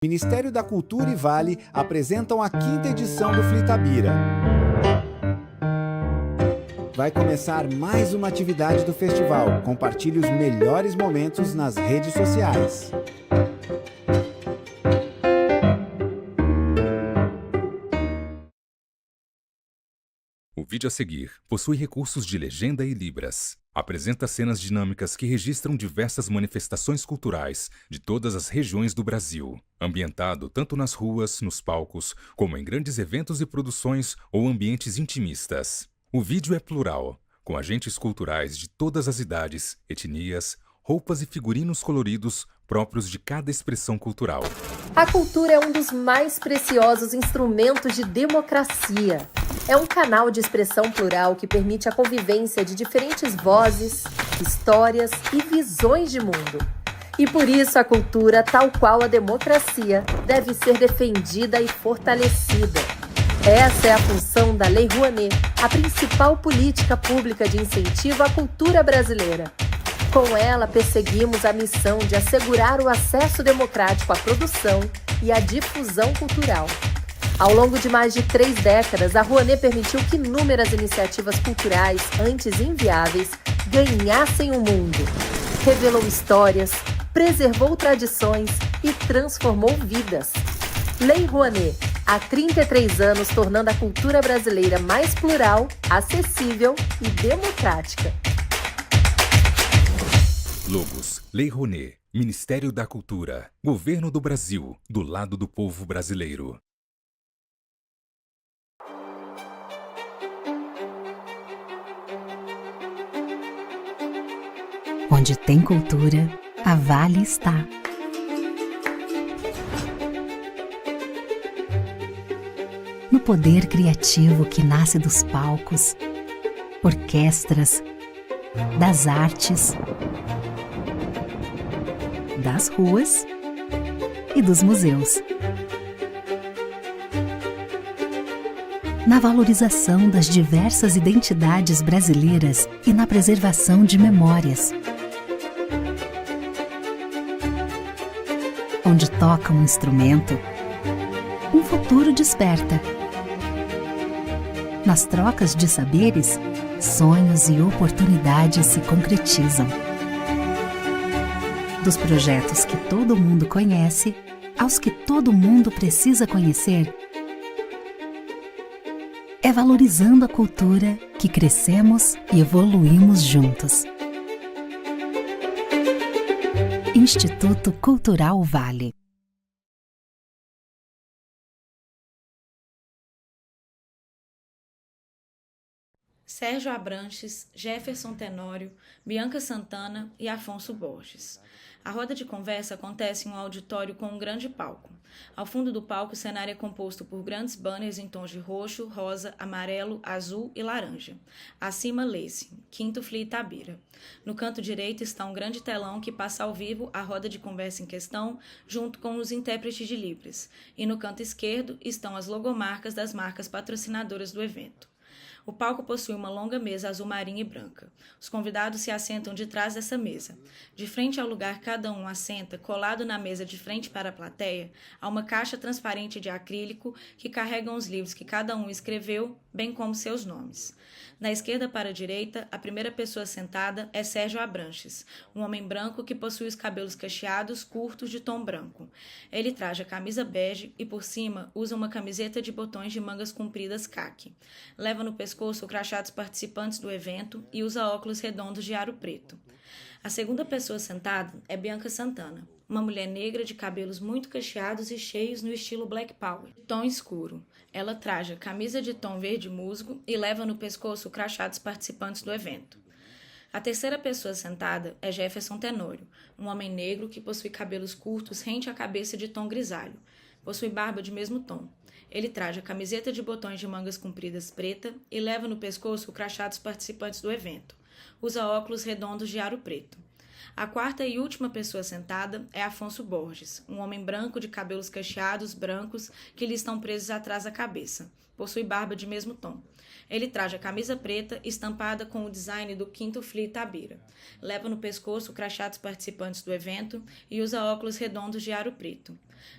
Ministério da Cultura e Vale apresentam a 5ª edição do Flitabira. Vai começar mais uma atividade do festival. Compartilhe os melhores momentos nas redes sociais. O vídeo a seguir possui recursos de legenda e libras. Apresenta cenas dinâmicas que registram diversas manifestações culturais de todas as regiões do Brasil, ambientado tanto nas ruas, nos palcos, como em grandes eventos e produções ou ambientes intimistas. O vídeo é plural, com agentes culturais de todas as idades, etnias, roupas e figurinos coloridos próprios de cada expressão cultural. A cultura é um dos mais preciosos instrumentos de democracia. É um canal de expressão plural que permite a convivência de diferentes vozes, histórias e visões de mundo. E por isso a cultura, tal qual a democracia, deve ser defendida e fortalecida. Essa é a função da Lei Rouanet, a principal política pública de incentivo à cultura brasileira. Com ela, perseguimos a missão de assegurar o acesso democrático à produção e à difusão cultural. Ao longo de mais de 3 décadas, a Rouanet permitiu que inúmeras iniciativas culturais, antes inviáveis, ganhassem o mundo. Revelou histórias, preservou tradições e transformou vidas. Lei Rouanet, há 33 anos tornando a cultura brasileira mais plural, acessível e democrática. Logos, Lei Rouanet, Ministério da Cultura, Governo do Brasil, do lado do povo brasileiro. Onde tem cultura, a Vale está. No poder criativo que nasce dos palcos, orquestras, das artes, das ruas e dos museus. Na valorização das diversas identidades brasileiras e na preservação de memórias. Onde toca um instrumento, um futuro desperta. Nas trocas de saberes, sonhos e oportunidades se concretizam. Dos projetos que todo mundo conhece, aos que todo mundo precisa conhecer, é valorizando a cultura que crescemos e evoluímos juntos. Instituto Cultural Vale. Sérgio Abranches, Jefferson Tenório, Bianca Santana e Afonso Borges. A roda de conversa acontece em um auditório com um grande palco. Ao fundo do palco, o cenário é composto por grandes banners em tons de roxo, rosa, amarelo, azul e laranja. Acima, lê-se, 5º Flitabira. No canto direito está um grande telão que passa ao vivo a roda de conversa em questão, junto com os intérpretes de Libras. E no canto esquerdo estão as logomarcas das marcas patrocinadoras do evento. O palco possui uma longa mesa azul marinha e branca. Os convidados se assentam de trás dessa mesa. De frente ao lugar que cada um assenta, colado na mesa de frente para a plateia, há uma caixa transparente de acrílico que carrega os livros que cada um escreveu, bem como seus nomes. Da esquerda para a direita, a primeira pessoa sentada é Sérgio Abranches, um homem branco que possui os cabelos cacheados curtos de tom branco. Ele traja camisa bege e, por cima, usa uma camiseta de botões de mangas compridas caqui. Leva no pescoço o crachá dos participantes do evento e usa óculos redondos de aro preto. A segunda pessoa sentada é Bianca Santana, uma mulher negra de cabelos muito cacheados e cheios no estilo Black Power, tom escuro. Ela traja camisa de tom verde musgo e leva no pescoço o crachá dos participantes do evento. A terceira pessoa sentada é Jefferson Tenório, um homem negro que possui cabelos curtos rente à cabeça de tom grisalho. Possui barba de mesmo tom. Ele traja camiseta de botões de mangas compridas preta e leva no pescoço o crachá dos participantes do evento. Usa óculos redondos de aro preto. A quarta e última pessoa sentada é Afonso Borges, um homem branco de cabelos cacheados brancos que lhe estão presos atrás da cabeça. Possui barba de mesmo tom. Ele traja camisa preta estampada com o design do 5º Flitabira. Leva no pescoço o crachá dos participantes do evento e usa óculos redondos de aro preto.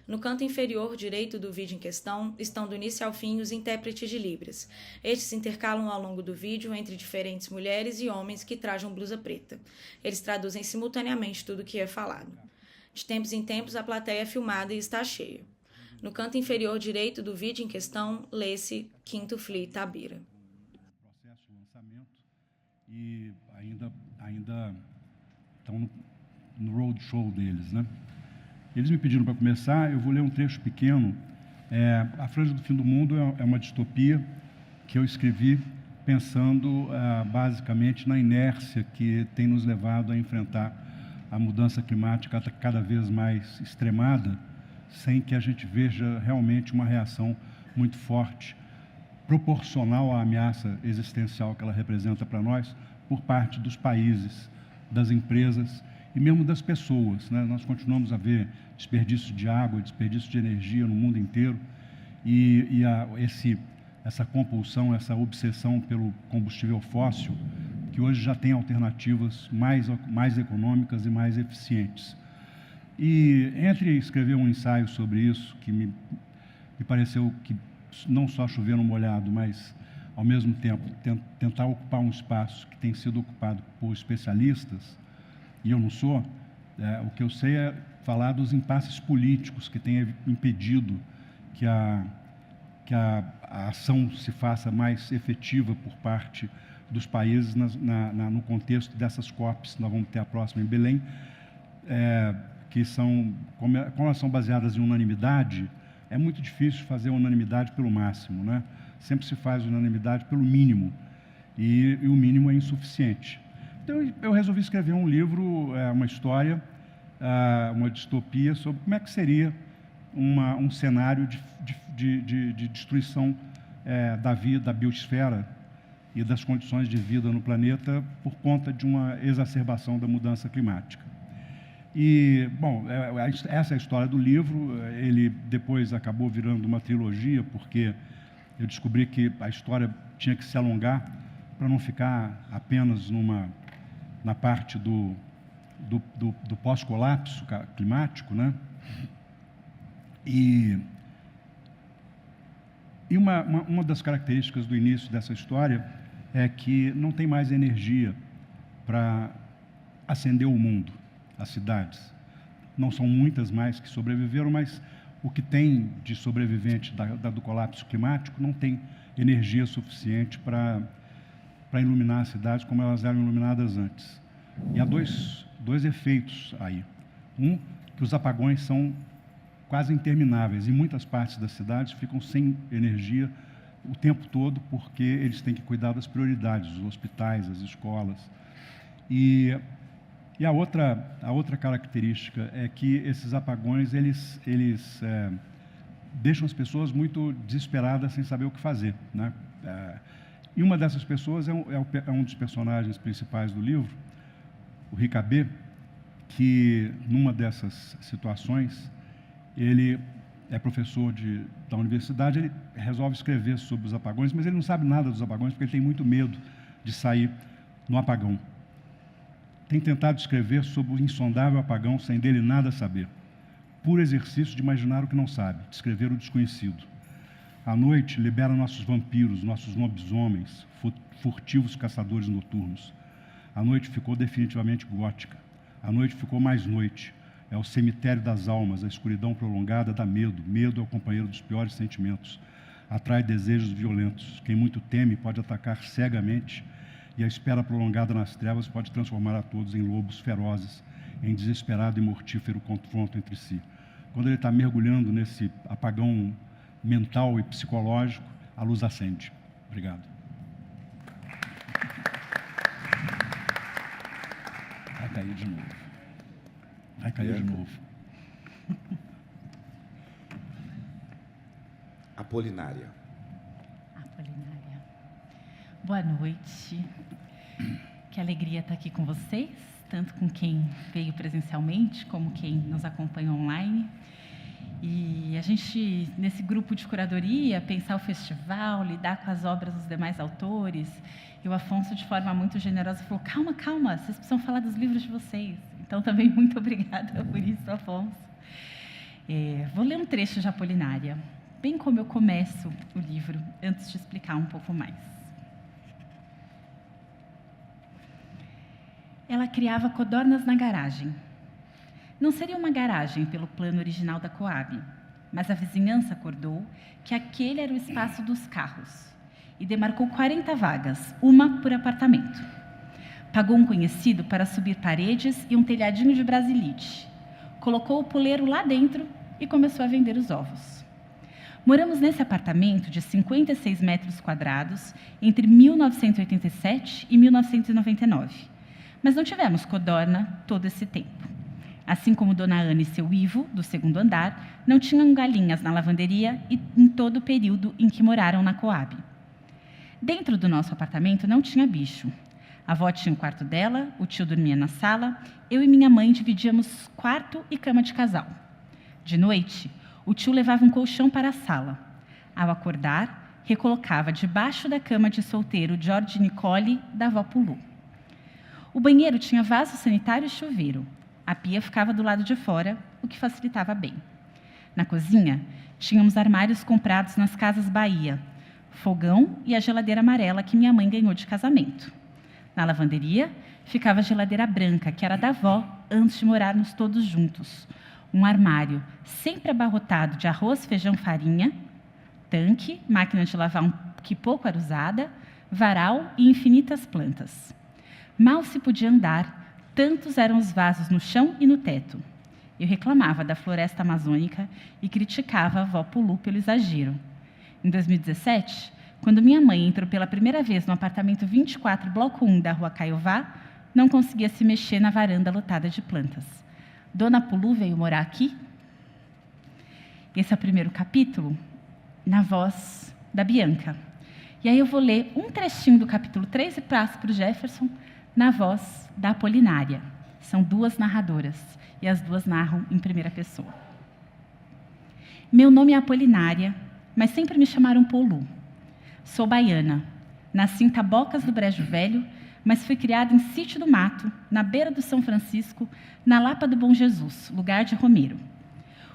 No canto inferior direito do vídeo em questão estão do início ao fim os intérpretes de Libras. Estes se intercalam ao longo do vídeo entre diferentes mulheres e homens que trajam blusa preta. Eles traduzem simultaneamente tudo o que é falado. De tempos em tempos, a plateia é filmada e está cheia. No canto inferior direito do vídeo em questão, lê-se Quinto Fli Tabira. Processo de lançamento e ainda estão no roadshow deles, né? Eles me pediram para começar, eu vou ler um trecho pequeno. A Franja do Fim do Mundo é uma distopia que eu escrevi pensando basicamente na inércia que tem nos levado a enfrentar a mudança climática cada vez mais extremada, sem que a gente veja realmente uma reação muito forte, proporcional à ameaça existencial que ela representa para nós, por parte dos países, das empresas e mesmo das pessoas, né? Nós continuamos a ver desperdício de água, desperdício de energia no mundo inteiro, e essa compulsão, essa obsessão pelo combustível fóssil, que hoje já tem alternativas mais econômicas e mais eficientes. E entre escrever um ensaio sobre isso, que me pareceu que não só chover no molhado, mas, ao mesmo tempo, tentar ocupar um espaço que tem sido ocupado por especialistas, e eu não sou, o que eu sei é falar dos impasses políticos que têm impedido que a ação se faça mais efetiva por parte dos países no contexto dessas COPs. Nós vamos ter a próxima em Belém, que são, como elas são baseadas em unanimidade, é muito difícil fazer unanimidade pelo máximo, né? Sempre se faz unanimidade pelo mínimo, e o mínimo é insuficiente. Então, eu resolvi escrever um livro, uma história, uma distopia sobre como é que seria um cenário de destruição da vida, da biosfera e das condições de vida no planeta por conta de uma exacerbação da mudança climática. E, bom, essa é a história do livro. Ele depois acabou virando uma trilogia, porque eu descobri que a história tinha que se alongar para não ficar apenas na parte do pós-colapso climático, né? E uma das características do início dessa história é que não tem mais energia para acender o mundo, as cidades. Não são muitas mais que sobreviveram, mas o que tem de sobrevivente do colapso climático não tem energia suficiente para iluminar as cidades como elas eram iluminadas antes. E há dois efeitos aí. Um, que os apagões são quase intermináveis. Em muitas partes das cidades ficam sem energia o tempo todo, porque eles têm que cuidar das prioridades, os hospitais, as escolas. E a outra característica é que esses apagões, eles deixam as pessoas muito desesperadas, sem saber o que fazer, né? E uma dessas pessoas é um dos personagens principais do livro, o Ricabé, que, numa dessas situações, ele é professor da universidade, ele resolve escrever sobre os apagões, mas ele não sabe nada dos apagões, porque ele tem muito medo de sair no apagão. Tem tentado escrever sobre o insondável apagão, sem dele nada saber. Puro exercício de imaginar o que não sabe, de escrever o desconhecido. À noite, libera nossos vampiros, nossos lobisomens, furtivos caçadores noturnos. A noite ficou definitivamente gótica. A noite ficou mais noite. É o cemitério das almas, a escuridão prolongada dá medo. Medo é o companheiro dos piores sentimentos. Atrai desejos violentos. Quem muito teme pode atacar cegamente, e a espera prolongada nas trevas pode transformar a todos em lobos ferozes, em desesperado e mortífero confronto entre si. Quando ele está mergulhando nesse apagão mental e psicológico, a luz acende. Obrigado. Vai cair de novo. Vai cair de novo. Apolinária. Apolinária. Boa noite. Que alegria estar aqui com vocês, tanto com quem veio presencialmente, como quem nos acompanha online. E a gente, nesse grupo de curadoria, pensar o festival, lidar com as obras dos demais autores. E o Afonso, de forma muito generosa, falou: calma, calma, vocês precisam falar dos livros de vocês. Então, também muito obrigada por isso, Afonso. Vou ler um trecho de Apolinária, bem como eu começo o livro, antes de explicar um pouco mais. Ela criava codornas na garagem. Não seria uma garagem pelo plano original da Coab, mas a vizinhança acordou que aquele era o espaço dos carros e demarcou 40 vagas, uma por apartamento. Pagou um conhecido para subir paredes e um telhadinho de brasilite. Colocou o poleiro lá dentro e começou a vender os ovos. Moramos nesse apartamento de 56 metros quadrados entre 1987 e 1999. Mas não tivemos codorna todo esse tempo. Assim como Dona Ana e seu Ivo, do segundo andar, não tinham galinhas na lavanderia e em todo o período em que moraram na Coab. Dentro do nosso apartamento não tinha bicho. A avó tinha o quarto dela, o tio dormia na sala, eu e minha mãe dividíamos quarto e cama de casal. De noite, o tio levava um colchão para a sala. Ao acordar, recolocava debaixo da cama de solteiro George Nicole da avó Pulu. O banheiro tinha vaso sanitário e chuveiro. A pia ficava do lado de fora, o que facilitava bem. Na cozinha, tínhamos armários comprados nas Casas Bahia, fogão e a geladeira amarela que minha mãe ganhou de casamento. Na lavanderia, ficava a geladeira branca, que era da avó, antes de morarmos todos juntos. Um armário sempre abarrotado de arroz, feijão, farinha, tanque, máquina de lavar que pouco era usada, varal e infinitas plantas. Mal se podia andar, tantos eram os vasos no chão e no teto. Eu reclamava da floresta amazônica e criticava a avó Pulu pelo exagero. Em 2017, quando minha mãe entrou pela primeira vez no apartamento 24, bloco 1 da Rua Caiová, não conseguia se mexer na varanda lotada de plantas. Dona Pulu veio morar aqui? Esse é o primeiro capítulo, na voz da Bianca. E aí eu vou ler um trechinho do capítulo 3 e passo para o Jefferson, na voz da Apolinária. São duas narradoras, e as duas narram em primeira pessoa. Meu nome é Apolinária, mas sempre me chamaram Polu. Sou baiana. Nasci em Tabocas do Brejo Velho, mas fui criada em Sítio do Mato, na beira do São Francisco, na Lapa do Bom Jesus, lugar de Romero.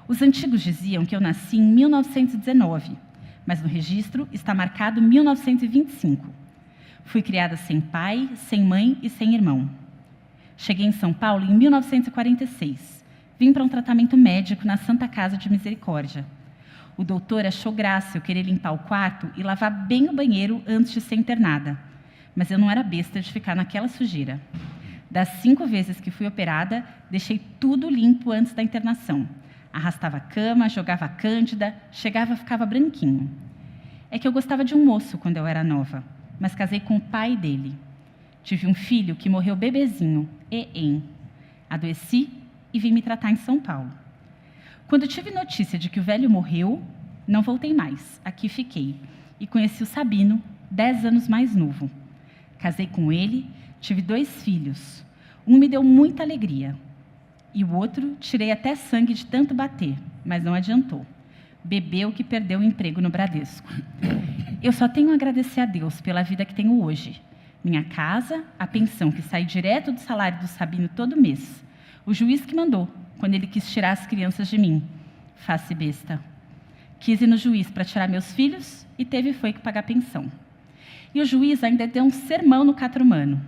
Os antigos diziam que eu nasci em 1919, mas no registro está marcado 1925. Fui criada sem pai, sem mãe e sem irmão. Cheguei em São Paulo em 1946. Vim para um tratamento médico na Santa Casa de Misericórdia. O doutor achou graça eu querer limpar o quarto e lavar bem o banheiro antes de ser internada. Mas eu não era besta de ficar naquela sujeira. Das 5 vezes que fui operada, deixei tudo limpo antes da internação. Arrastava a cama, jogava cândida, chegava e ficava branquinho. É que eu gostava de um moço quando eu era nova, mas casei com o pai dele. Tive um filho que morreu bebezinho, Adoeci e vim me tratar em São Paulo. Quando tive notícia de que o velho morreu, não voltei mais, aqui fiquei. E conheci o Sabino, 10 anos mais novo. Casei com ele, tive 2 filhos. Um me deu muita alegria. E o outro, tirei até sangue de tanto bater, mas não adiantou. Bebeu que perdeu o emprego no Bradesco. Eu só tenho a agradecer a Deus pela vida que tenho hoje. Minha casa, a pensão que sai direto do salário do Sabino todo mês. O juiz que mandou, quando ele quis tirar as crianças de mim. Face besta. Quis ir no juiz para tirar meus filhos e foi que pagar pensão. E o juiz ainda deu um sermão no catrumano.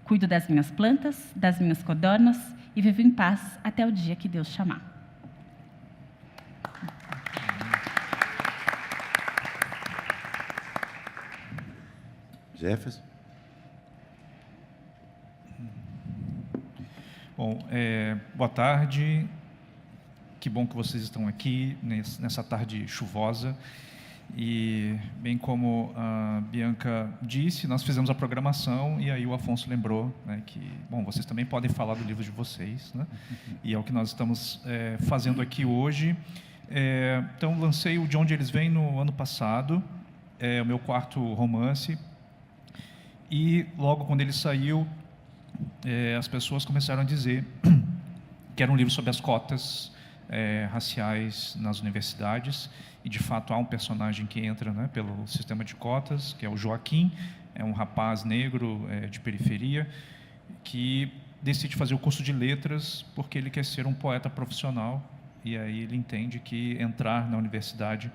Cuido das minhas plantas, das minhas codornas e vivo em paz até o dia que Deus chamar. Jefferson. Bom, boa tarde. Que bom que vocês estão aqui nessa tarde chuvosa. E, bem como a Bianca disse, nós fizemos a programação e aí o Afonso lembrou, né, que, bom, vocês também podem falar do livro de vocês, né? E é o que nós estamos fazendo aqui hoje. Então, lancei o De Onde Eles Vêm no ano passado, o meu 4º romance. E, logo quando ele saiu, as pessoas começaram a dizer que era um livro sobre as cotas raciais nas universidades, e de fato há um personagem que entra, né, pelo sistema de cotas, que é o Joaquim, é um rapaz negro de periferia, que decide fazer o curso de letras porque ele quer ser um poeta profissional e aí ele entende que entrar na universidade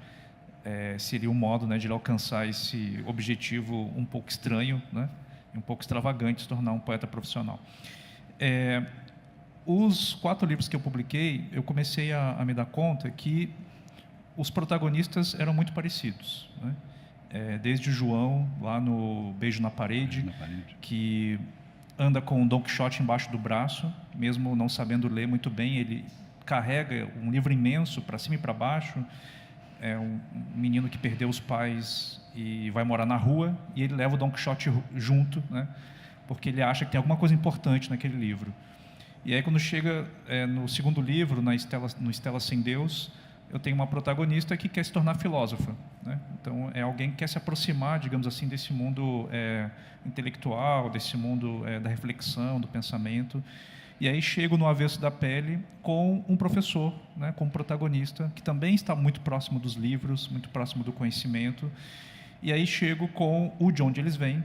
seria um modo, né, de ele alcançar esse objetivo um pouco estranho, né, um pouco extravagante, se tornar um poeta profissional. Os 4 livros que eu publiquei, eu comecei a me dar conta que os protagonistas eram muito parecidos, né? Desde o João, lá no Beijo na Parede, que anda com um Don Quixote embaixo do braço, mesmo não sabendo ler muito bem, ele carrega um livro imenso para cima e para baixo. É um menino que perdeu os pais e vai morar na rua, e ele leva o Don Quixote junto, né? Porque ele acha que tem alguma coisa importante naquele livro. E aí, quando chega no segundo livro, no Estela Sem Deus, eu tenho uma protagonista que quer se tornar filósofa, né? Então, é alguém que quer se aproximar, digamos assim, desse mundo intelectual, desse mundo da reflexão, do pensamento. E aí chego no Avesso da Pele com um professor, né, como protagonista, que também está muito próximo dos livros, muito próximo do conhecimento. E aí chego com o De Onde Eles Vêm,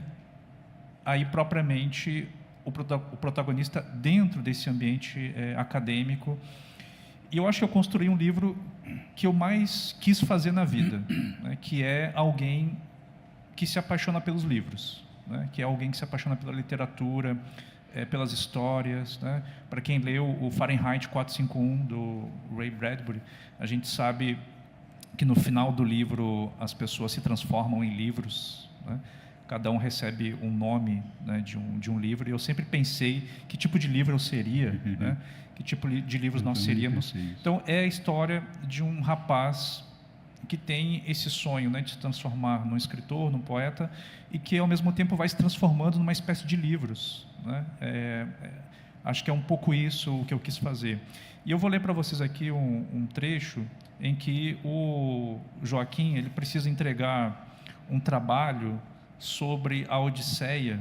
aí propriamente o protagonista dentro desse ambiente acadêmico. E eu acho que eu construí um livro que eu mais quis fazer na vida, né, que é alguém que se apaixona pelos livros, né, que é alguém que se apaixona pela literatura, pelas histórias, né? Para quem leu o Fahrenheit 451, do Ray Bradbury, a gente sabe que no final do livro as pessoas se transformam em livros, né? Cada um recebe um nome, né, de um livro, e eu sempre pensei que tipo de livro eu seria, né? Que tipo de livros nós seríamos. Então, é a história de um rapaz que tem esse sonho, né, de se transformar num escritor, num poeta, e que, ao mesmo tempo, vai se transformando numa espécie de livros, né? Acho que é um pouco isso o que eu quis fazer. E eu vou ler para vocês aqui um trecho em que o Joaquim ele precisa entregar um trabalho sobre a Odisseia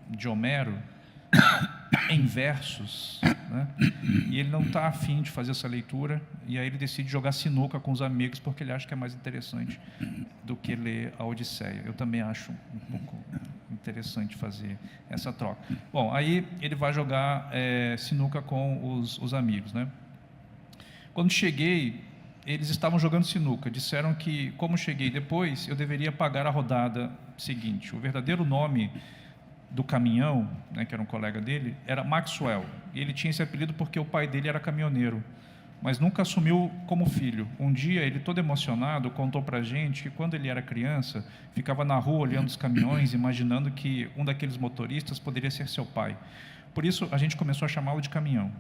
de Homero em versos, né? E ele não está afim de fazer essa leitura, e aí ele decide jogar sinuca com os amigos, porque ele acha que é mais interessante do que ler a Odisseia. Eu também acho um pouco interessante fazer essa troca. Bom, aí ele vai jogar sinuca com os amigos, né? Quando cheguei, eles estavam jogando sinuca. Disseram que, como cheguei depois, eu deveria pagar a rodada seguinte. O verdadeiro nome do caminhão, né, que era um colega dele, era Maxwell. E ele tinha esse apelido porque o pai dele era caminhoneiro, mas nunca assumiu como filho. Um dia, ele todo emocionado, contou para a gente que, quando ele era criança, ficava na rua olhando os caminhões, imaginando que um daqueles motoristas poderia ser seu pai. Por isso, a gente começou a chamá-lo de Caminhão.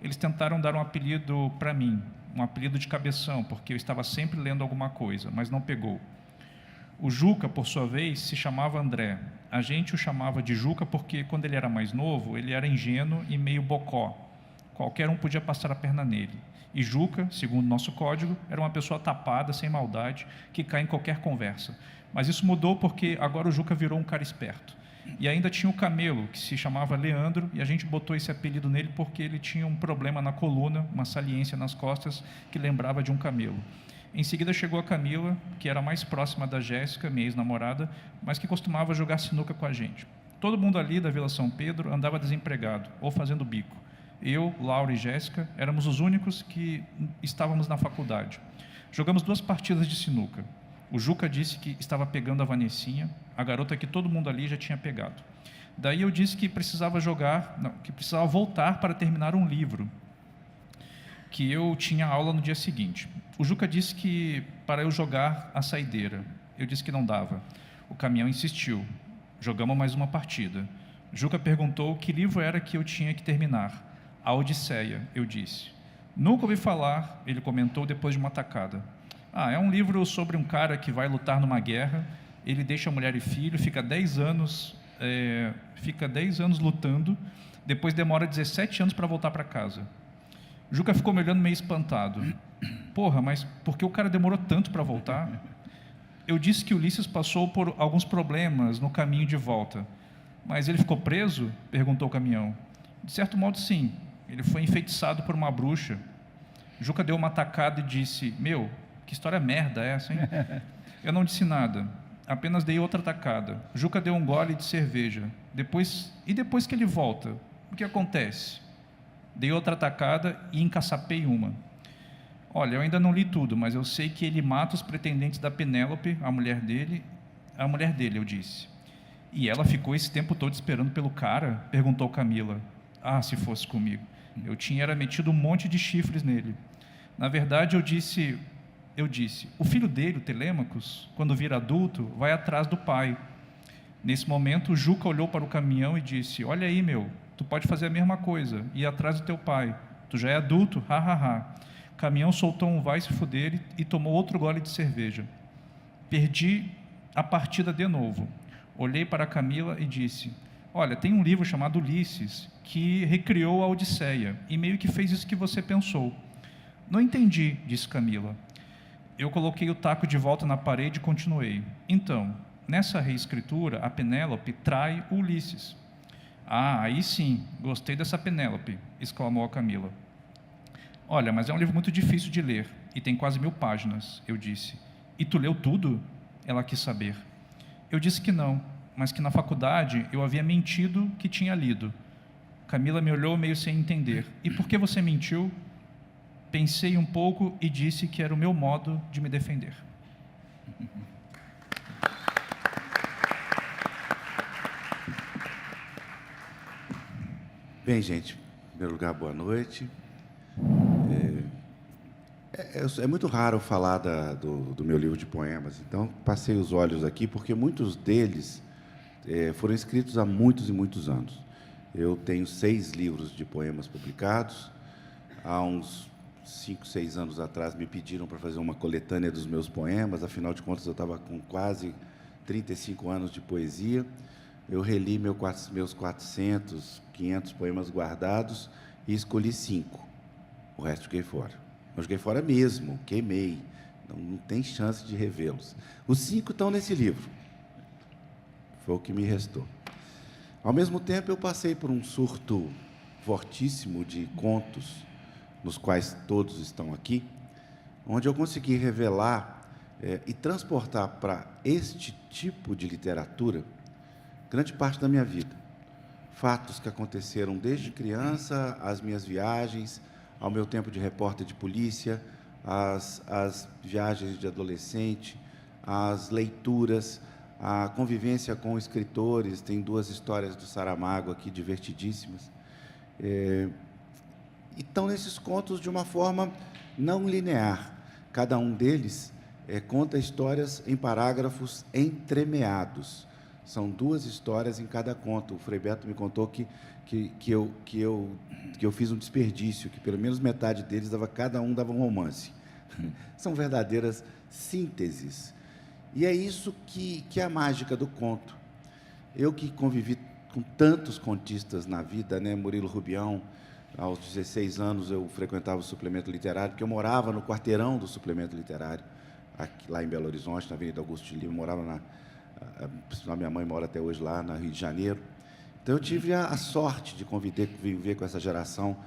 Eles tentaram dar um apelido para mim, um apelido de cabeção, porque eu estava sempre lendo alguma coisa, mas não pegou. O Juca, por sua vez, se chamava André. A gente o chamava de Juca porque, quando ele era mais novo, ele era ingênuo e meio bocó. Qualquer um podia passar a perna nele. E Juca, segundo nosso código, era uma pessoa tapada, sem maldade, que cai em qualquer conversa. Mas isso mudou porque agora o Juca virou um cara esperto. E ainda tinha o Camelo, que se chamava Leandro, e a gente botou esse apelido nele porque ele tinha um problema na coluna, uma saliência nas costas, que lembrava de um camelo. Em seguida chegou a Camila, que era mais próxima da Jéssica, minha ex-namorada, mas que costumava jogar sinuca com a gente. Todo mundo ali da Vila São Pedro andava desempregado, ou fazendo bico. Eu, Laura e Jéssica éramos os únicos que estávamos na faculdade. Jogamos 2 partidas de sinuca. O Juca disse que estava pegando a Vanessinha, a garota que todo mundo ali já tinha pegado. Daí eu disse que precisava voltar para terminar um livro, que eu tinha aula no dia seguinte. O Juca disse que para eu jogar a saideira. Eu disse que não dava. O caminhão insistiu. Jogamos mais uma partida. Juca perguntou que livro era que eu tinha que terminar. A Odisseia, eu disse. Nunca ouvi falar, ele comentou depois de uma tacada. É um livro sobre um cara que vai lutar numa guerra, ele deixa a mulher e filho, fica 10 anos lutando, depois demora 17 anos para voltar para casa. Juca ficou me olhando meio espantado. Porra, mas por que o cara demorou tanto para voltar? Eu disse que Ulisses passou por alguns problemas no caminho de volta. Mas ele ficou preso? Perguntou o caminhão. De certo modo, sim. Ele foi enfeitiçado por uma bruxa. Juca deu uma tacada e disse, meu, que história merda é essa, hein? Eu não disse nada, apenas dei outra tacada. Juca deu um gole de cerveja. Depois que ele volta, o que acontece? Dei outra tacada e encaçapei uma. Olha, eu ainda não li tudo, mas eu sei que ele mata os pretendentes da Penélope, a mulher dele, eu disse. E ela ficou esse tempo todo esperando pelo cara? Perguntou Camila. Ah, se fosse comigo. Eu tinha metido um monte de chifres nele. Na verdade, eu disse, o filho dele, o Telêmacos, quando vir adulto, vai atrás do pai. Nesse momento, o Juca olhou para o caminhão e disse, olha aí, meu, tu pode fazer a mesma coisa, ir atrás do teu pai. Tu já é adulto, ha, ha, ha. O caminhão soltou um vai se fuder e tomou outro gole de cerveja. Perdi a partida de novo. Olhei para a Camila e disse, olha, tem um livro chamado Ulisses, que recriou a Odisseia, e meio que fez isso que você pensou. Não entendi, disse Camila. Eu coloquei o taco de volta na parede e continuei. Então, nessa reescritura, a Penélope trai o Ulisses. Ah, aí sim, gostei dessa Penélope, exclamou a Camila. Olha, mas é um livro muito difícil de ler, e tem quase 1000 páginas, eu disse. E tu leu tudo? Ela quis saber. Eu disse que não, mas que na faculdade eu havia mentido que tinha lido. Camila me olhou meio sem entender. E por que você mentiu? Pensei um pouco e disse que era o meu modo de me defender. Bem, gente, em primeiro lugar, boa noite. É muito raro falar do meu livro de poemas, então passei os olhos aqui, porque muitos deles foram escritos há muitos e muitos anos. Eu tenho 6 livros de poemas publicados. Há uns 5, 6 anos atrás me pediram para fazer uma coletânea dos meus poemas, afinal de contas eu estava com quase 35 anos de poesia. Eu reli meus 400, 500 poemas guardados e escolhi 5. O resto joguei fora. Eu joguei fora mesmo, queimei. Não tem chance de revê-los. Os 5 estão nesse livro. Foi o que me restou. Ao mesmo tempo, eu passei por um surto fortíssimo de contos, nos quais todos estão aqui, onde eu consegui revelar e transportar para este tipo de literatura grande parte da minha vida. Fatos que aconteceram desde criança, as minhas viagens, ao meu tempo de repórter de polícia, as viagens de adolescente, as leituras, a convivência com escritores. Tem 2 histórias do Saramago aqui, divertidíssimas. E estão nesses contos de uma forma não linear. Cada um deles conta histórias em parágrafos entremeados. São 2 histórias em cada conto. O Frei Beto me contou que eu fiz um desperdício, que pelo menos metade deles cada um dava um romance. São verdadeiras sínteses. E é isso que é a mágica do conto. Eu que convivi com tantos contistas na vida, né? Murilo Rubião, aos 16 anos eu frequentava o suplemento literário, porque eu morava no quarteirão do suplemento literário, aqui, lá em Belo Horizonte, na Avenida Augusto de Lima. Morava a minha mãe mora até hoje lá, no Rio de Janeiro. Então, eu tive a sorte de conviver com essa geração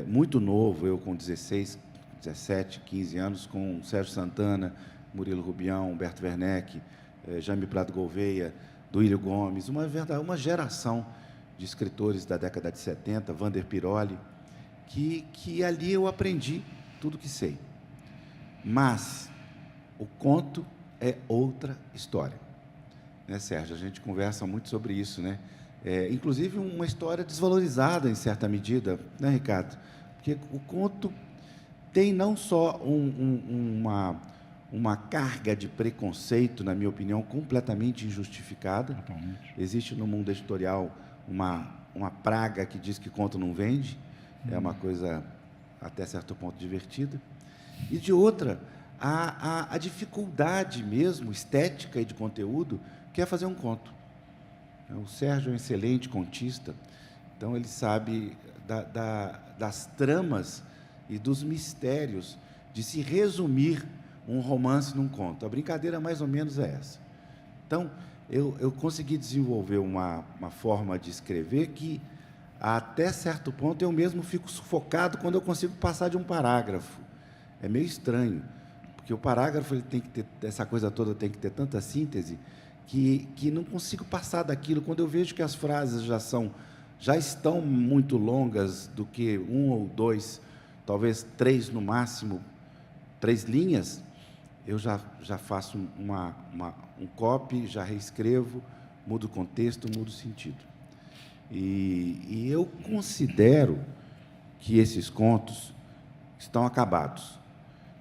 muito novo, eu com 16, 17, 15 anos, com Sérgio Santana, Murilo Rubião, Humberto Werneck, Jaime Prado Gouveia, Duílio Gomes, uma geração de escritores da década de 70, Vander Piroli, que ali eu aprendi tudo que sei. Mas o conto é outra história. Né, Sérgio? A gente conversa muito sobre isso, né? Inclusive uma história desvalorizada em certa medida, né, Ricardo? Porque o conto tem não só uma carga de preconceito, na minha opinião, completamente injustificada. Totalmente. Existe no mundo editorial uma praga que diz que conto não vende. É uma coisa, até certo ponto, divertida. E, de outra, a dificuldade mesmo, estética e de conteúdo, que é fazer um conto. O Sérgio é um excelente contista, então ele sabe das tramas e dos mistérios de se resumir um romance num conto. A brincadeira, mais ou menos, é essa. Então, eu consegui desenvolver uma forma de escrever que, até certo ponto, eu mesmo fico sufocado quando eu consigo passar de um parágrafo. É meio estranho, porque o parágrafo ele tem que ter, essa coisa toda tem que ter tanta síntese que não consigo passar daquilo. Quando eu vejo que as frases já estão muito longas, do que 1 ou 2, talvez 3 no máximo, 3 linhas, eu já faço um copy, já reescrevo, mudo o contexto, mudo o sentido. E eu considero que esses contos estão acabados.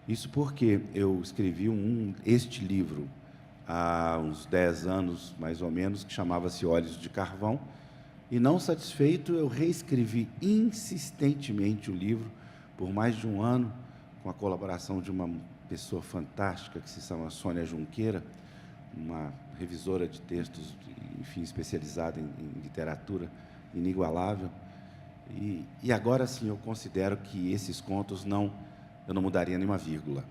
Isso porque eu escrevi este livro há uns 10 anos, mais ou menos, que chamava-se Olhos de Carvão, e, não satisfeito, eu reescrevi insistentemente o livro por mais de 1 ano, com a colaboração de uma pessoa fantástica que se chama Sônia Junqueira, uma revisora de textos, enfim, especializada em literatura inigualável. E agora sim eu considero que esses contos eu não mudaria nenhuma vírgula.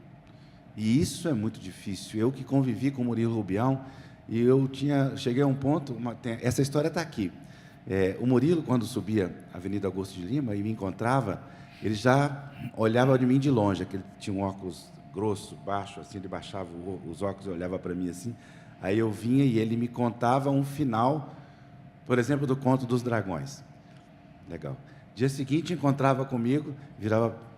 E isso é muito difícil. Eu que convivi com o Murilo Rubião, e cheguei a um ponto, essa história está aqui. O Murilo, quando subia a Avenida Augusto de Lima e me encontrava, ele já olhava de mim de longe, aquele tinha um óculos grosso, baixo, assim, ele baixava os óculos e olhava para mim assim. Aí eu vinha e ele me contava um final, por exemplo, do Conto dos Dragões. Legal. Dia seguinte, encontrava comigo,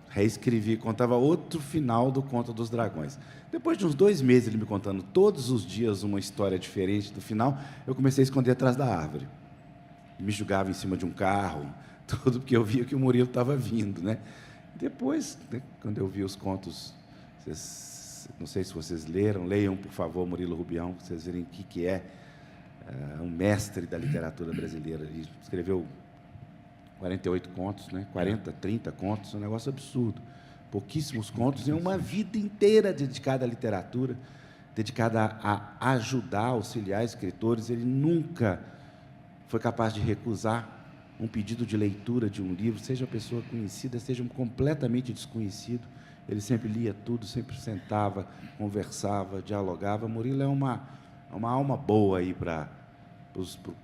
reescrevi, contava outro final do Conto dos Dragões. Depois de uns 2 meses, ele me contando todos os dias uma história diferente do final, eu comecei a esconder atrás da árvore. Me julgava em cima de um carro, tudo porque eu via que o Murilo estava vindo, né? Depois, né, quando eu vi os contos, não sei se vocês leiam, por favor, Murilo Rubião, para vocês verem o que é um mestre da literatura brasileira. Ele escreveu 48 contos, né? 40, 30 contos, é um negócio absurdo. Pouquíssimos contos, e uma vida inteira dedicada à literatura, dedicada a ajudar, auxiliar escritores. Ele nunca foi capaz de recusar um pedido de leitura de um livro, seja pessoa conhecida, seja completamente desconhecido. Ele sempre lia tudo, sempre sentava, conversava, dialogava. Murilo é uma alma boa aí para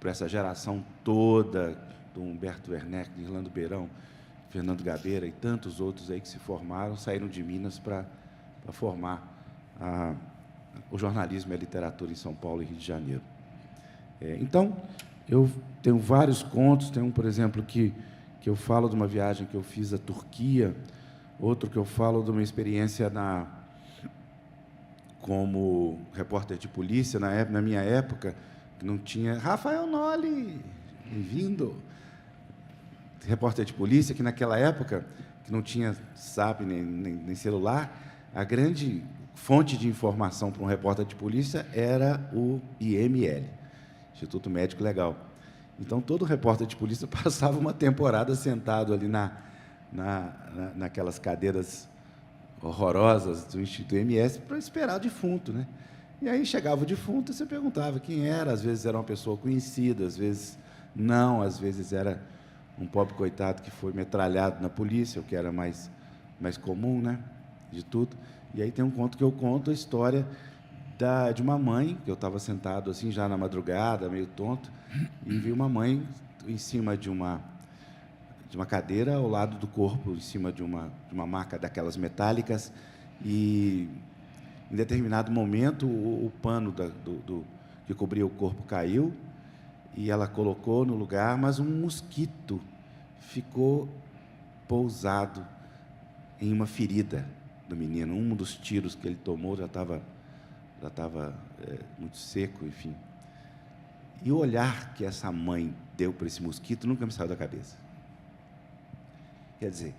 essa geração toda, do Humberto Werneck, de Orlando Beirão, Fernando Gabeira e tantos outros aí que se formaram, saíram de Minas para formar o jornalismo e a literatura em São Paulo e Rio de Janeiro. Então, eu tenho vários contos, tem um, por exemplo, que eu falo de uma viagem que eu fiz à Turquia, outro que eu falo de uma experiência como repórter de polícia, na minha época, que não tinha... Rafael Noli, bem-vindo! Repórter de polícia, que naquela época, que não tinha SAP nem celular, a grande fonte de informação para um repórter de polícia era o IML, Instituto Médico Legal. Então, todo repórter de polícia passava uma temporada sentado ali naquelas cadeiras horrorosas do Instituto MS para esperar o defunto, né? E aí chegava o defunto e você perguntava quem era. Às vezes era uma pessoa conhecida, às vezes não, às vezes era um pobre coitado que foi metralhado na polícia, o que era mais comum, né, de tudo. E aí tem um conto que eu conto a história de uma mãe, que eu estava sentado assim já na madrugada, meio tonto, e vi uma mãe em cima de uma cadeira, ao lado do corpo, em cima de uma maca daquelas metálicas, e em determinado momento o pano que cobria o corpo caiu, e ela colocou no lugar, mas um mosquito ficou pousado em uma ferida do menino. Um dos tiros que ele tomou já estava muito seco, enfim. E o olhar que essa mãe deu para esse mosquito nunca me saiu da cabeça. Quer dizer,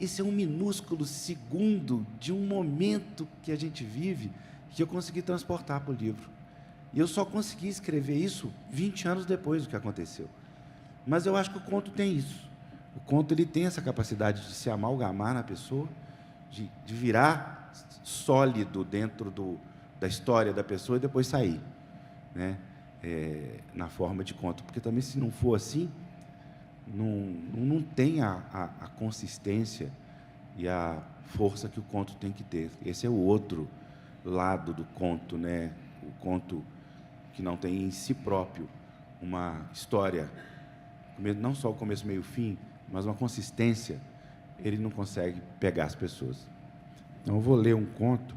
esse é um minúsculo segundo de um momento que a gente vive que eu consegui transportar para o livro. E eu só consegui escrever isso 20 anos depois do que aconteceu. Mas eu acho que o conto tem isso. O conto ele tem essa capacidade de se amalgamar na pessoa, de virar sólido dentro da história da pessoa e depois sair, né? Na forma de conto. Porque também, se não for assim, não tem a consistência e a força que o conto tem que ter. Esse é o outro lado do conto, né? O conto que não tem em si próprio uma história, não só o começo, meio e fim, mas uma consistência, ele não consegue pegar as pessoas. Então, eu vou ler um conto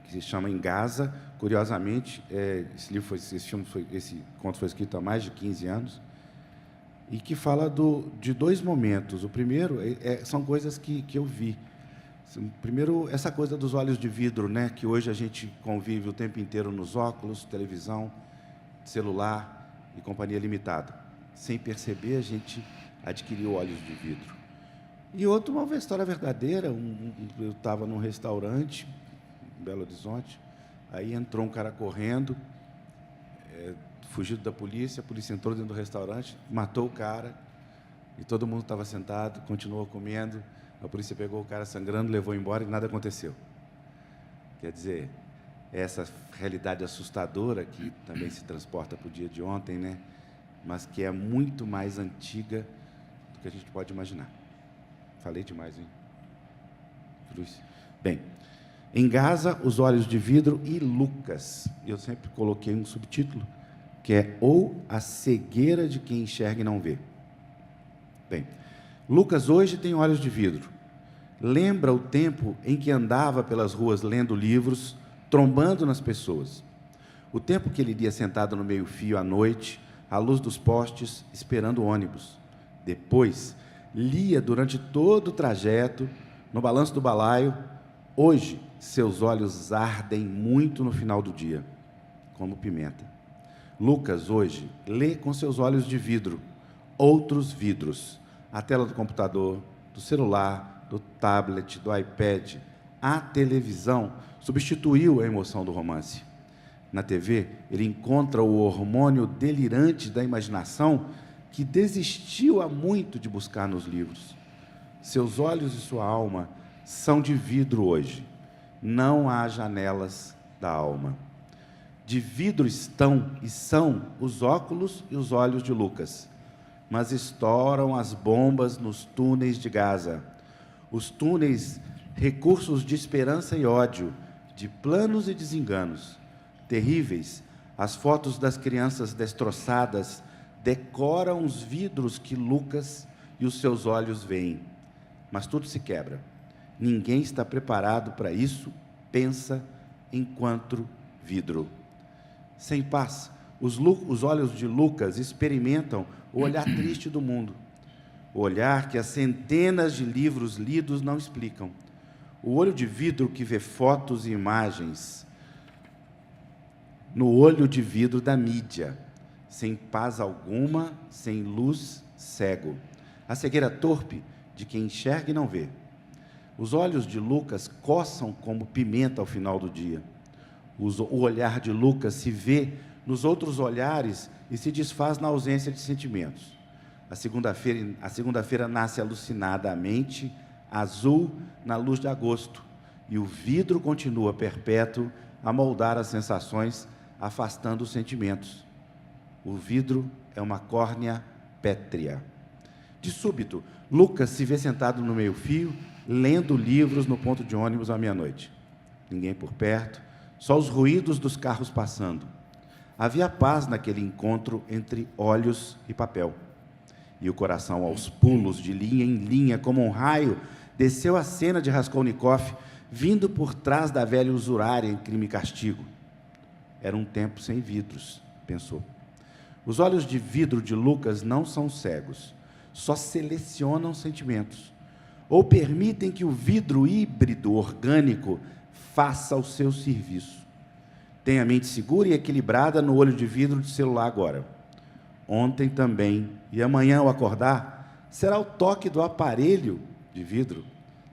que se chama Em Gaza. Curiosamente, esse conto foi escrito há mais de 15 anos, e que fala de 2 momentos. O primeiro são coisas que eu vi. Primeiro, essa coisa dos olhos de vidro, né, que hoje a gente convive o tempo inteiro nos óculos, televisão, celular e companhia limitada. Sem perceber, a gente adquiriu olhos de vidro. E outro, uma história verdadeira. Eu estava num restaurante, em Belo Horizonte, aí entrou um cara correndo, fugido da polícia, a polícia entrou dentro do restaurante, matou o cara, e todo mundo estava sentado, continuou comendo. A polícia pegou o cara sangrando, levou embora e nada aconteceu. Quer dizer, essa realidade assustadora que também se transporta para o dia de ontem, né? Mas que é muito mais antiga do que a gente pode imaginar. Falei demais, hein? Cruz. Bem, em Gaza, os olhos de vidro e Lucas. Eu sempre coloquei um subtítulo, que é Ou a cegueira de quem enxerga e não vê. Bem, Lucas hoje tem olhos de vidro. Lembra o tempo em que andava pelas ruas lendo livros, trombando nas pessoas. O tempo que ele iria sentado no meio-fio à noite, à luz dos postes, esperando o ônibus. Depois, lia durante todo o trajeto, no balanço do balaio. Hoje, seus olhos ardem muito no final do dia, como pimenta. Lucas, hoje, lê com seus olhos de vidro, outros vidros, a tela do computador, do celular, do tablet, do iPad. A televisão substituiu a emoção do romance. Na TV, ele encontra o hormônio delirante da imaginação que desistiu há muito de buscar nos livros. Seus olhos e sua alma são de vidro hoje. Não há janelas da alma. De vidro estão e são os óculos e os olhos de Lucas, mas estouram as bombas nos túneis de Gaza. Os túneis, recursos de esperança e ódio, de planos e desenganos. Terríveis, as fotos das crianças destroçadas decoram os vidros que Lucas e os seus olhos veem. Mas tudo se quebra. Ninguém está preparado para isso, pensa enquanto vidro. Sem paz, os olhos de Lucas experimentam o olhar triste do mundo. O olhar que as centenas de livros lidos não explicam. O olho de vidro que vê fotos e imagens. No olho de vidro da mídia. Sem paz alguma, sem luz, cego. A cegueira torpe de quem enxerga e não vê. Os olhos de Lucas coçam como pimenta ao final do dia. O olhar de Lucas se vê nos outros olhares e se desfaz na ausência de sentimentos. A segunda-feira nasce alucinadamente, azul na luz de agosto, e o vidro continua perpétuo a moldar as sensações, afastando os sentimentos. O vidro é uma córnea pétrea. De súbito, Lucas se vê sentado no meio-fio, lendo livros no ponto de ônibus à meia-noite. Ninguém por perto, só os ruídos dos carros passando. Havia paz naquele encontro entre olhos e papel. E o coração, aos pulos, de linha em linha, como um raio, desceu a cena de Raskolnikov, vindo por trás da velha usurária em Crime e Castigo. Era um tempo sem vidros, pensou. Os olhos de vidro de Lucas não são cegos, só selecionam sentimentos, ou permitem que o vidro híbrido orgânico faça o seu serviço. Tem a mente segura e equilibrada no olho de vidro de celular agora. Ontem também, e amanhã ao acordar, será o toque do aparelho de vidro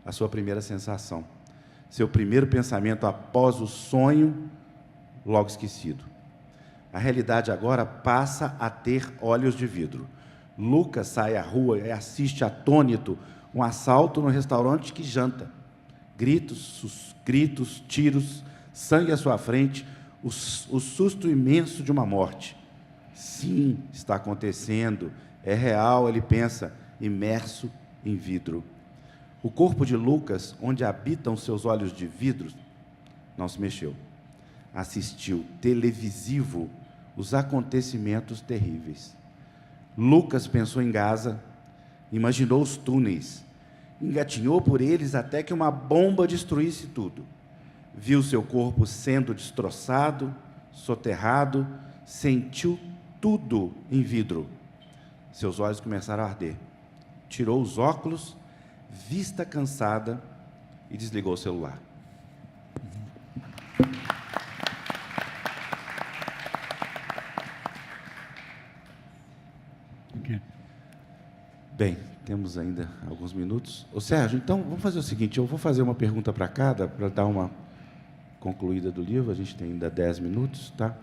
a sua primeira sensação, seu primeiro pensamento após o sonho logo esquecido. A realidade agora passa a ter olhos de vidro. Lucas sai à rua e assiste atônito um assalto no restaurante que janta. Gritos, tiros, sangue à sua frente, o susto imenso de uma morte. Sim, está acontecendo, é real, ele pensa, imerso em vidro. O corpo de Lucas, onde habitam seus olhos de vidro, não se mexeu. Assistiu televisivo os acontecimentos terríveis. Lucas pensou em Gaza, imaginou os túneis, engatinhou por eles até que uma bomba destruísse tudo. Viu seu corpo sendo destroçado, soterrado, sentiu tudo em vidro. Seus olhos começaram a arder. Tirou os óculos, vista cansada, e desligou o celular. Okay. Bem, temos ainda alguns minutos. Ô, Sérgio, então, vamos fazer o seguinte, eu vou fazer uma pergunta para cada, para dar uma concluída do livro, a gente tem ainda 10 minutos, tá?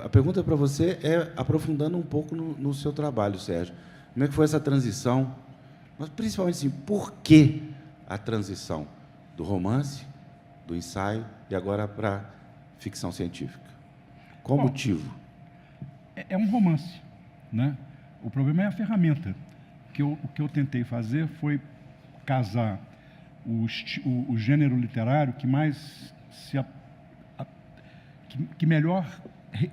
A pergunta para você é aprofundando um pouco no seu trabalho, Sérgio. Como é que foi essa transição? Mas, principalmente, assim, por que a transição do romance, do ensaio e agora para a ficção científica? Qual o motivo? É um romance, né? O problema é a ferramenta. O que eu tentei fazer foi casar o gênero literário que mais que melhor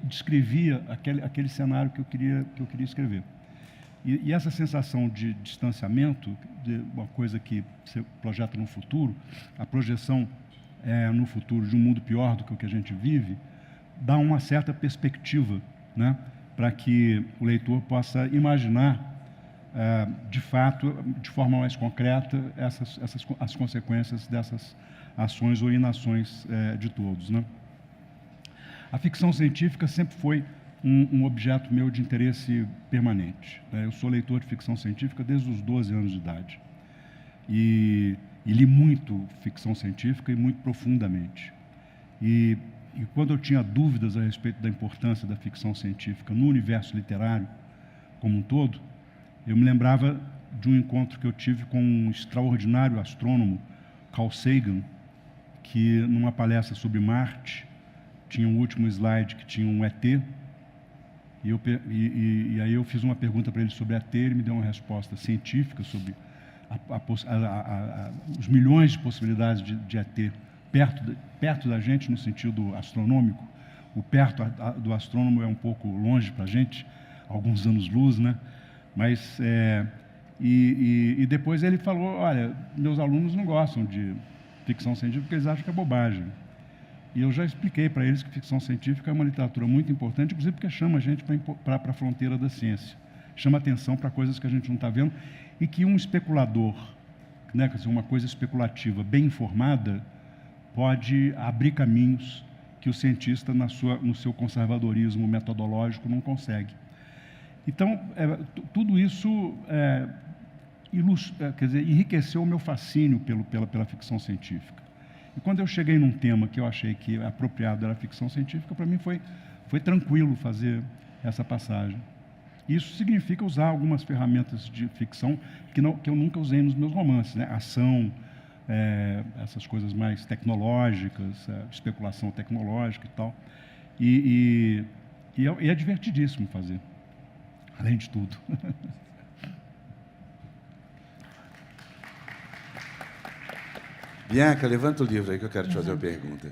descrevia aquele cenário que eu queria escrever. E essa sensação de distanciamento, de uma coisa que você projeta no futuro, a projeção no futuro de um mundo pior do que o que a gente vive, dá uma certa perspectiva, né, para que o leitor possa imaginar, de fato, de forma mais concreta, as consequências dessas ações ou inações de todos, né? A ficção científica sempre foi um objeto meu de interesse permanente, né? Eu sou leitor de ficção científica desde os 12 anos de idade. E li muito ficção científica e muito profundamente. E quando eu tinha dúvidas a respeito da importância da ficção científica no universo literário como um todo, eu me lembrava de um encontro que eu tive com um extraordinário astrônomo, Carl Sagan, que, numa palestra sobre Marte, tinha um último slide que tinha um ET, e aí eu fiz uma pergunta para ele sobre ET, ele me deu uma resposta científica sobre os milhões de possibilidades de ET perto da gente, no sentido astronômico. O perto do astrônomo é um pouco longe para a gente, alguns anos-luz, né? Mas, e depois ele falou, olha, meus alunos não gostam de ficção científica porque eles acham que é bobagem. E eu já expliquei para eles que ficção científica é uma literatura muito importante, inclusive porque chama a gente para a fronteira da ciência. Chama atenção para coisas que a gente não está vendo e que um especulador, né, quer dizer, uma coisa especulativa bem informada, pode abrir caminhos que o cientista, no seu conservadorismo metodológico, não consegue. Então, tudo isso quer dizer, enriqueceu o meu fascínio pela ficção científica. E quando eu cheguei num tema que eu achei que apropriado era a ficção científica, para mim foi tranquilo fazer essa passagem. Isso significa usar algumas ferramentas de ficção que eu nunca usei nos meus romances, né? Ação, essas coisas mais tecnológicas, especulação tecnológica e tal. E é divertidíssimo fazer, além de tudo. Bianca, levanta o livro aí que eu quero te fazer uma pergunta.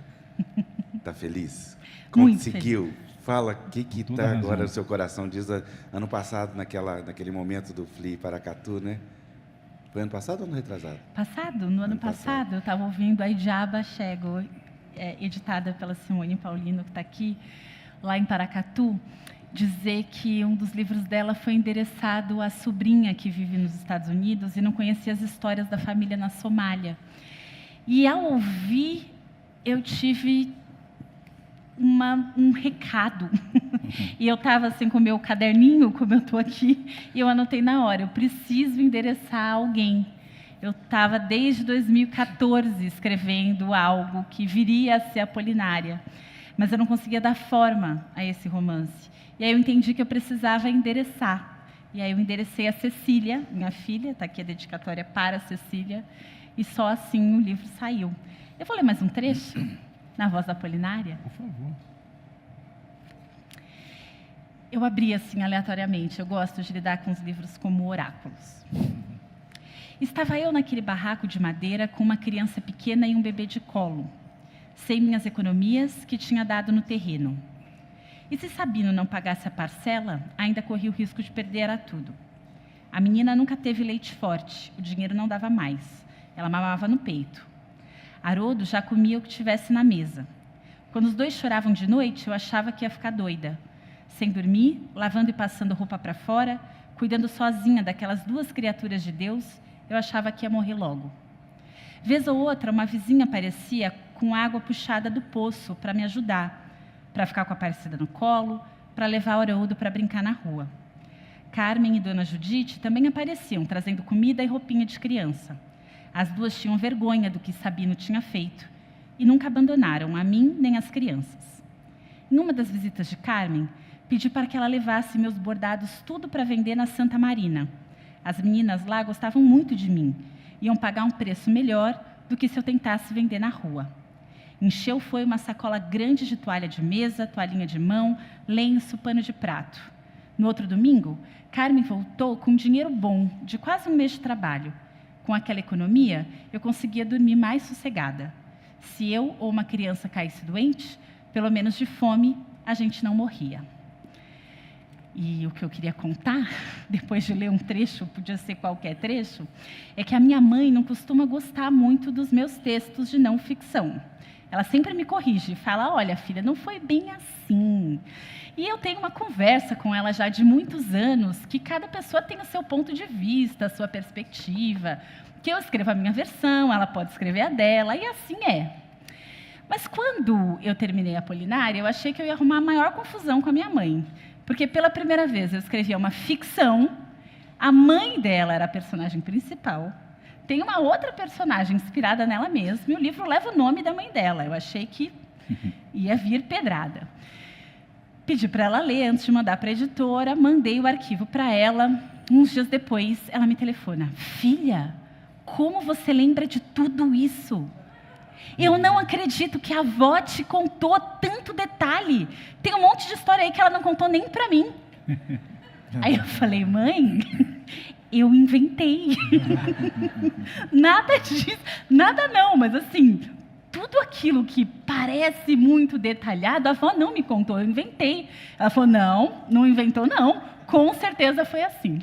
Está feliz? Muito Conseguiu? feliz. Fala o que está agora no seu coração. Diz ano passado, naquele momento do FLI Paracatu, né? Foi ano passado ou ano retrasado? Passado, no ano passado, eu estava ouvindo a Idiaba Chego, editada pela Simone Paulino, que está aqui, lá em Paracatu, dizer que um dos livros dela foi endereçado à sobrinha que vive nos Estados Unidos e não conhecia as histórias da família na Somália. E, ao ouvir, eu tive um recado. E eu estava assim, com o meu caderninho, como eu estou aqui, e eu anotei na hora, eu preciso endereçar a alguém. Eu estava, desde 2014, escrevendo algo que viria a ser Apolinária, mas eu não conseguia dar forma a esse romance. E aí eu entendi que eu precisava endereçar. E aí eu enderecei a Cecília, minha filha, está aqui a dedicatória para a Cecília, e só assim o livro saiu. Eu vou ler mais um trecho, na voz da Apolinária? Por favor. Eu abri assim, aleatoriamente. Eu gosto de lidar com os livros como oráculos. Estava eu naquele barraco de madeira com uma criança pequena e um bebê de colo. Sei minhas economias que tinha dado no terreno. E se Sabino não pagasse a parcela, ainda corria o risco de perder a tudo. A menina nunca teve leite forte, o dinheiro não dava mais. Ela mamava no peito. Haroldo já comia o que tivesse na mesa. Quando os dois choravam de noite, eu achava que ia ficar doida. Sem dormir, lavando e passando roupa para fora, cuidando sozinha daquelas duas criaturas de Deus, eu achava que ia morrer logo. Vez ou outra, uma vizinha aparecia com água puxada do poço para me ajudar, para ficar com a Aparecida no colo, para levar o Haroldo para brincar na rua. Carmen e Dona Judite também apareciam, trazendo comida e roupinha de criança. As duas tinham vergonha do que Sabino tinha feito e nunca abandonaram a mim nem as crianças. Em uma das visitas de Carmen, pedi para que ela levasse meus bordados tudo para vender na Santa Marina. As meninas lá gostavam muito de mim, iam pagar um preço melhor do que se eu tentasse vender na rua. Encheu foi uma sacola grande de toalha de mesa, toalhinha de mão, lenço, pano de prato. No outro domingo, Carmen voltou com dinheiro bom, de quase um mês de trabalho. Com aquela economia, eu conseguia dormir mais sossegada. Se eu ou uma criança caísse doente, pelo menos de fome, a gente não morria. E o que eu queria contar, depois de ler um trecho, podia ser qualquer trecho, é que a minha mãe não costuma gostar muito dos meus textos de não ficção. Ela sempre me corrige e fala, olha, filha, não foi bem assim. E eu tenho uma conversa com ela já de muitos anos, que cada pessoa tem o seu ponto de vista, a sua perspectiva, que eu escrevo a minha versão, ela pode escrever a dela, e assim é. Mas quando eu terminei a Apolinária, eu achei que eu ia arrumar a maior confusão com a minha mãe, porque pela primeira vez eu escrevia uma ficção, a mãe dela era a personagem principal, tem uma outra personagem inspirada nela mesma, e o livro leva o nome da mãe dela. Eu achei que ia vir pedrada. Pedi para ela ler antes de mandar para a editora, mandei o arquivo para ela. Uns dias depois, ela me telefona. Filha, como você lembra de tudo isso? Eu não acredito que a avó te contou tanto detalhe. Tem um monte de história aí que ela não contou nem para mim. Aí eu falei, mãe, eu inventei. Nada disso, nada não, mas assim, tudo aquilo que parece muito detalhado, a avó não me contou, eu inventei. Ela falou, não inventou não, com certeza foi assim.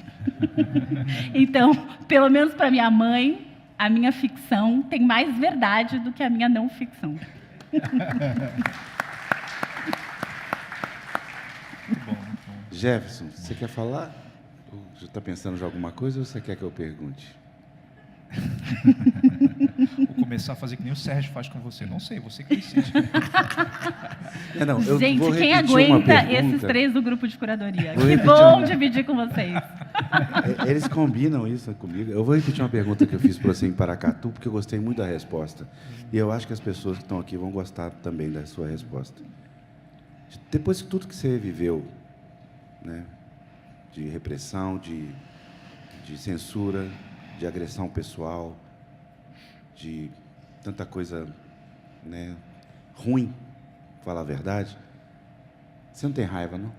Então, pelo menos para minha mãe, a minha ficção tem mais verdade do que a minha não ficção. Jefferson, você quer falar? Você está pensando em alguma coisa ou você quer que eu pergunte? Vou começar a fazer que nem o Sérgio faz com você. Não sei, você que decide. Gente, quem aguenta esses três do grupo de curadoria? Que bom dividir com vocês. Eles combinam isso comigo. Eu vou repetir uma pergunta que eu fiz para você em Paracatu, porque eu gostei muito da resposta. E eu acho que as pessoas que estão aqui vão gostar também da sua resposta. Depois de tudo que você viveu, né, de repressão, de censura, de agressão pessoal, de tanta coisa, né, ruim, pra falar a verdade, você não tem raiva, não?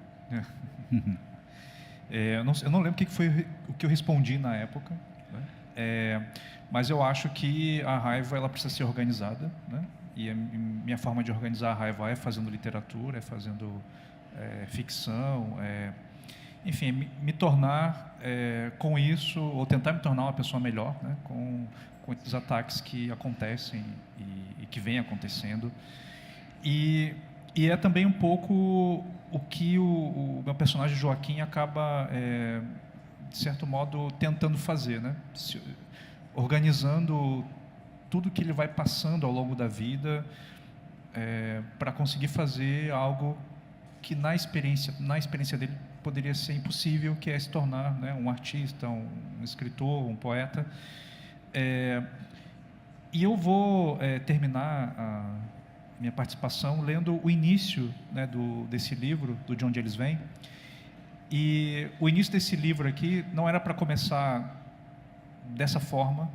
Eu não lembro o que foi o que eu respondi na época, né? Mas eu acho que a raiva ela precisa ser organizada, né? E a minha forma de organizar a raiva é fazendo literatura, é fazendo ficção, enfim, me tornar com isso, ou tentar me tornar uma pessoa melhor, né? Com esses ataques que acontecem e que vêm acontecendo. E é também um pouco o que o meu personagem Joaquim acaba, de certo modo, tentando fazer, né? Organizando tudo que ele vai passando ao longo da vida para conseguir fazer algo que na experiência dele poderia ser impossível, que é se tornar, né, um artista, um escritor, um poeta. E eu vou terminar a minha participação lendo o início, né, desse livro, do De Onde Eles Vêm. E o início desse livro aqui não era para começar dessa forma,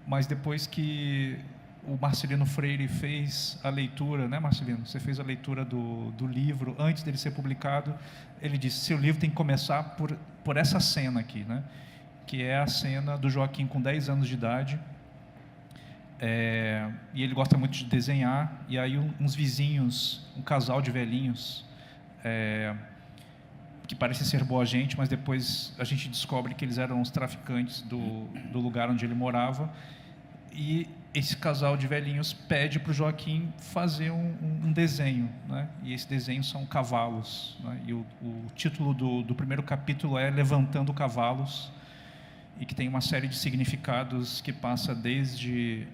mas depois que o Marcelino Freire fez a leitura, né, Marcelino? Você fez a leitura do livro antes dele ser publicado. Ele disse: seu livro tem que começar por essa cena aqui, né? Que é a cena do Joaquim com 10 anos de idade. E ele gosta muito de desenhar. E aí uns vizinhos, um casal de velhinhos, que parecem ser boa gente, mas depois a gente descobre que eles eram os traficantes do lugar onde ele morava. E esse casal de velhinhos pede para o Joaquim fazer um desenho, né? E esse desenho são cavalos, né? E o título do primeiro capítulo é Levantando Cavalos. e que tem uma série de significados que passa desde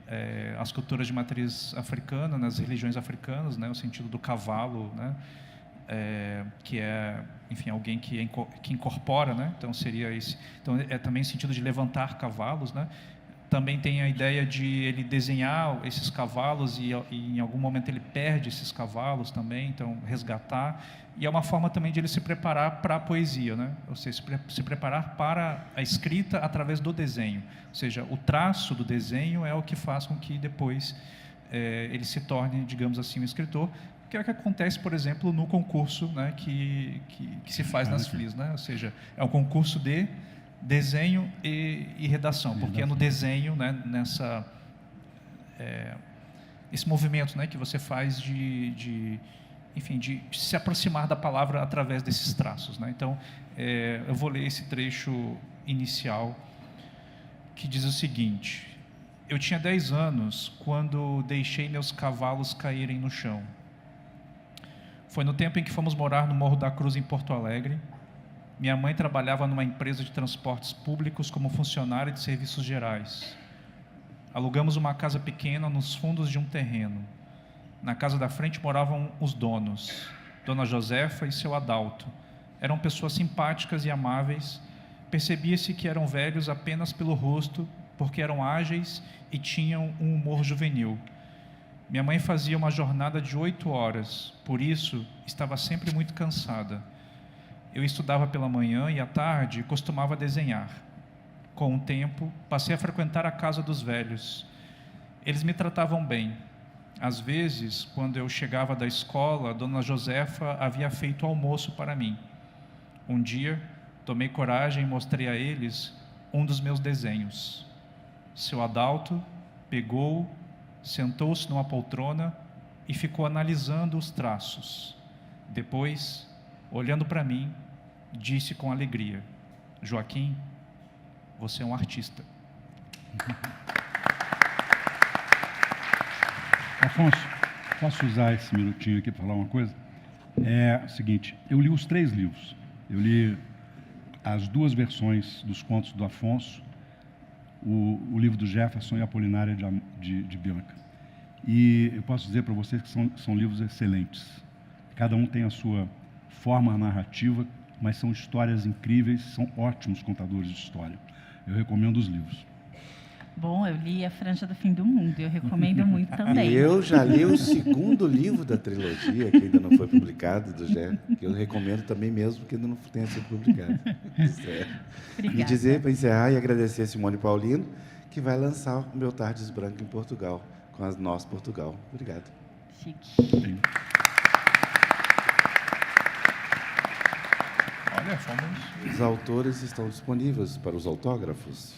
as culturas de matriz africana, nas religiões africanas, né, o sentido do cavalo, né, que é, enfim, alguém que incorpora, né, então seria esse. Então é também o sentido de levantar cavalos, né. Também tem a ideia de ele desenhar esses cavalos e em algum momento ele perde esses cavalos também, então resgatar. E é uma forma também de ele se preparar para a poesia, né? Ou seja, se preparar para a escrita através do desenho. Ou seja, o traço do desenho é o que faz com que depois ele se torne, digamos assim, um escritor, que é o que acontece, por exemplo, no concurso, né, que se faz nas FLIs, né? Ou seja, é um concurso de desenho e redação, porque é no desenho, né, esse movimento, né, que você faz enfim, de se aproximar da palavra através desses traços, né? Então, eu vou ler esse trecho inicial que diz o seguinte: eu tinha 10 anos quando deixei meus cavalos caírem no chão. Foi no tempo em que fomos morar no Morro da Cruz, em Porto Alegre. Minha mãe trabalhava numa empresa de transportes públicos como funcionária de serviços gerais. Alugamos uma casa pequena nos fundos de um terreno. Na casa da frente moravam os donos, Dona Josefa e seu Adalto. Eram pessoas simpáticas e amáveis. Percebia-se que eram velhos apenas pelo rosto, porque eram ágeis e tinham um humor juvenil. Minha mãe fazia uma jornada de 8 horas, por isso estava sempre muito cansada. Eu estudava pela manhã e à tarde costumava desenhar. Com o tempo, passei a frequentar a casa dos velhos. Eles me tratavam bem. Às vezes, quando eu chegava da escola, Dona Josefa havia feito almoço para mim. Um dia, tomei coragem e mostrei a eles um dos meus desenhos. Seu Adalto pegou, sentou-se numa poltrona e ficou analisando os traços. Depois, olhando para mim, disse com alegria: Joaquim, você é um artista. Afonso, posso usar esse minutinho aqui para falar uma coisa? É o seguinte, eu li os 3 livros. Eu li as 2 versões dos contos do Afonso, o livro do Jefferson e a Apolinária de Bianca. E eu posso dizer para vocês que são livros excelentes. Cada um tem a sua forma narrativa, mas são histórias incríveis, são ótimos contadores de história. Eu recomendo os livros. Bom, eu li A Franja do Fim do Mundo, eu recomendo muito também. E eu já li o 2º livro da trilogia, que ainda não foi publicado, do Gé, que eu recomendo também mesmo, que ainda não tenha sido publicado. E dizer, para encerrar, e agradecer a Simone Paulino, que vai lançar o meu Tardes Branco em Portugal, com as Nós Portugal. Obrigado. Chique. Olha, fomos... Os autores estão disponíveis para os autógrafos.